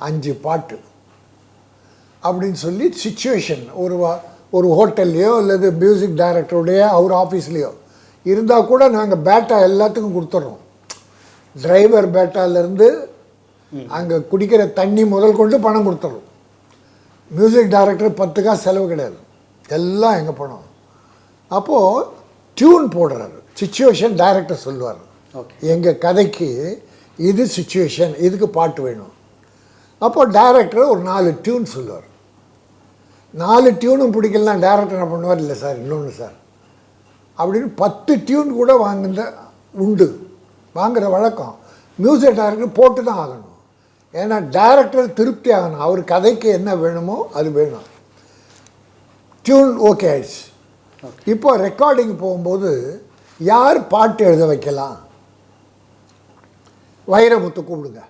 5 பாட்டு அப்படின்னு சொல்லி சிச்சுவேஷன் ஒரு ஹோட்டல்லையோ அல்லது மியூசிக் டைரக்டருடைய அவர் ஆஃபீஸ்லேயோ இருந்தால் கூட நாங்கள் பேட்டா எல்லாத்துக்கும் கொடுத்துட்றோம். டிரைவர் பேட்டாலேருந்து அங்கே குடிக்கிற தண்ணி முதல் கொண்டு பணம் கொடுத்துட்றோம். மியூசிக் டைரக்டர் 10 காசு செலவு கிடையாது, எல்லாம் எங்கள் பணம். அப்போது டியூன் போடுறாரு, சிச்சுவேஷன் டைரக்டர் சொல்லுவார், எங்கள் கதைக்கு இது சிச்சுவேஷன், இதுக்கு பாட்டு வேணும். அப்போது டைரக்டர் ஒரு 4 டியூன் சொல்லுவார். 4 டியூனும் பிடிக்கலாம், டைரக்டர் என்ன பண்ணுவார், இல்லை சார் இன்னொன்று சார் அப்படின்னு 10 டியூன் கூட வாங்குகிற வழக்கம் மியூசிக் டைரக்டர் போட்டு தான் ஆகணும். ஏன்னா டைரக்டர் திருப்தி ஆகணும், அவர் கதைக்கு என்ன வேணுமோ அது வேணும். டியூன் ஓகே ஆயிடுச்சு. இப்போ ரெக்கார்டிங் போகும்போது யார் பாட்டு எழுத வைக்கலாம், வைரமுத்து கூப்பிடுங்க.